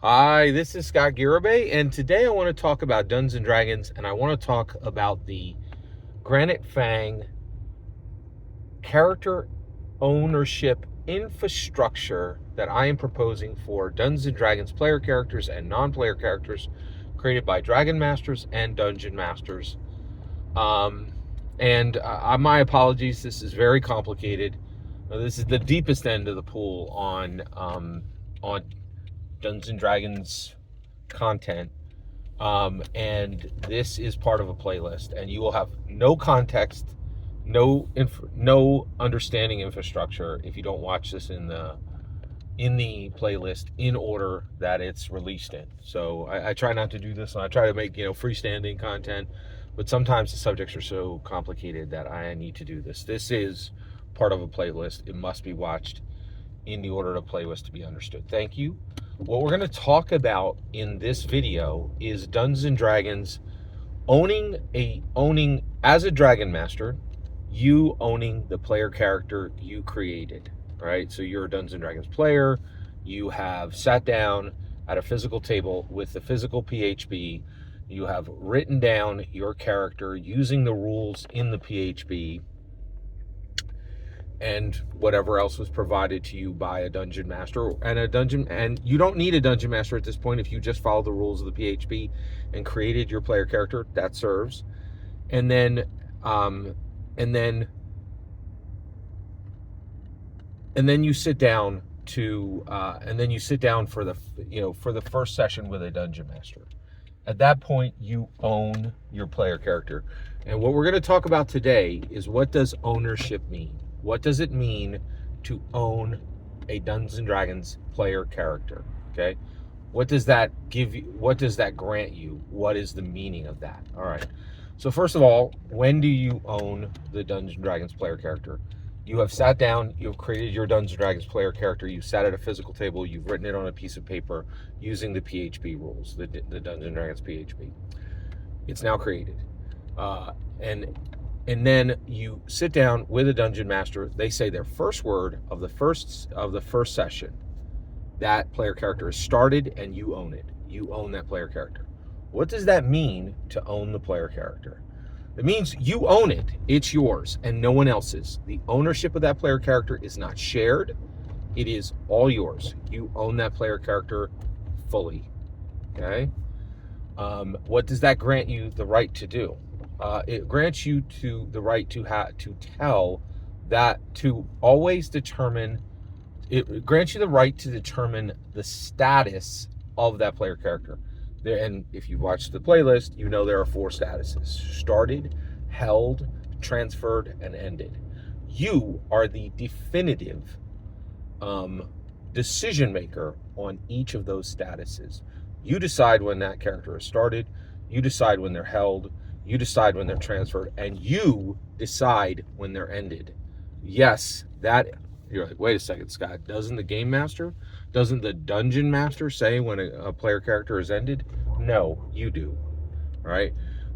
Hi, this is Scott Garibay, and today I want to talk about Dungeons and Dragons, and I want to talk about the Granite Fang character ownership infrastructure that I am proposing for Dungeons and Dragons player characters and non-player characters created by Dragon Masters and Dungeon Masters. My apologies, this is very complicated. This is the deepest end of the pool on Dungeons and Dragons content, and this is part of a playlist, and you will have no context, no understanding infrastructure if you don't watch this in the playlist in order that it's released in. So I try not to do this, and I try to make freestanding content, but sometimes the subjects are so complicated that I need to do this. This is part of a playlist. It must be watched in the order of the playlist to be understood. Thank you. What we're going to talk about in this video is Dungeons and Dragons owning as a Dragon Master, you owning the player character you created, right? So you're a Dungeons and Dragons player. You have sat down at a physical table with the physical PHB. You have written down your character using the rules in the PHB and whatever else was provided to you by a dungeon master. And you don't need a dungeon master at this point if you just follow the rules of the PHB and created your player character. That serves. And then you sit down for the first session with a dungeon master. At that point, you own your player character. And what we're going to talk about today is, what does ownership mean? What does it mean to own a Dungeons and Dragons player character? Okay. What does that give you? What does that grant you? What is the meaning of that? All right. So first of all, when do you own the Dungeons and Dragons player character? You have sat down, you've created your Dungeons and Dragons player character, you've sat at a physical table, you've written it on a piece of paper using the PHB rules, the Dungeons and Dragons PHB. It's now created. And then you sit down with a dungeon master. They say their first word of the first session. That player character is started, and you own it. You own that player character. What does that mean to own the player character? It means you own it. It's yours and no one else's. The ownership of that player character is not shared. It is all yours. You own that player character fully. Okay? What does that grant you the right to do? It grants you the right to tell that, to always determine. It grants you the right to determine the status of that player character. And if you've watched the playlist, you know there are 4 statuses: started, held, transferred, and ended. You are the definitive decision maker on each of those statuses. You decide when that character is started, you decide when they're held, you decide when they're transferred, and you decide when they're ended. Yes, you're like, wait a second, Scott, doesn't the dungeon master say when a player character is ended? No, you do. All right.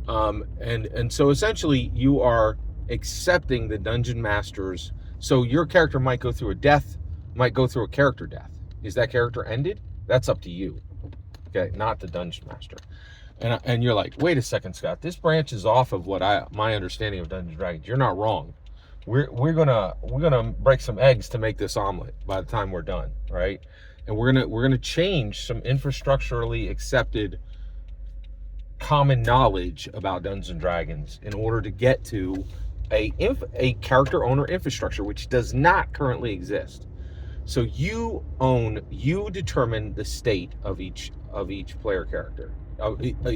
And so essentially you are accepting the dungeon master's. So your character might go through a character death. Is that character ended? That's up to you. Okay, not the dungeon master. And you're like, wait a second, Scott, this branches off of my understanding of Dungeons and Dragons. You're not wrong. We're gonna break some eggs to make this omelet by the time we're done, right? And we're gonna change some infrastructurally accepted common knowledge about Dungeons and Dragons in order to get to a character owner infrastructure, which does not currently exist. So you determine the state of each player character.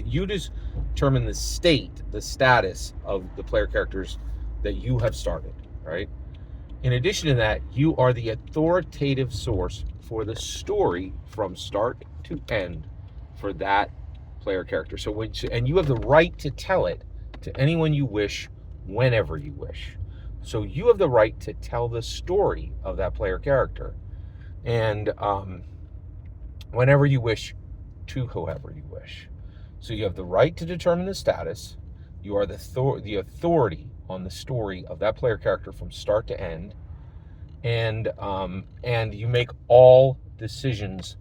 You determine the status of the player characters that you have started, right? In addition to that, you are the authoritative source for the story from start to end for that player character. And you have the right to tell it to anyone you wish, whenever you wish. So you have the right to tell the story of that player character, and whenever you wish, to whoever you wish. So you have the right to determine the status. You are the authority on the story of that player character from start to end, and you make all decisions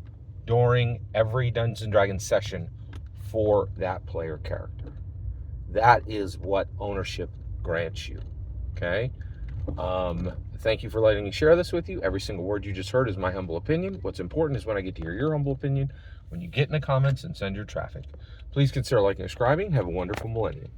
during every Dungeons & Dragons session for that player character. That is what ownership grants you, okay? Thank you for letting me share this with you. Every single word you just heard is my humble opinion. What's important is when I get to hear your humble opinion, when you get in the comments and send your traffic. Please consider liking and subscribing. Have a wonderful millennium.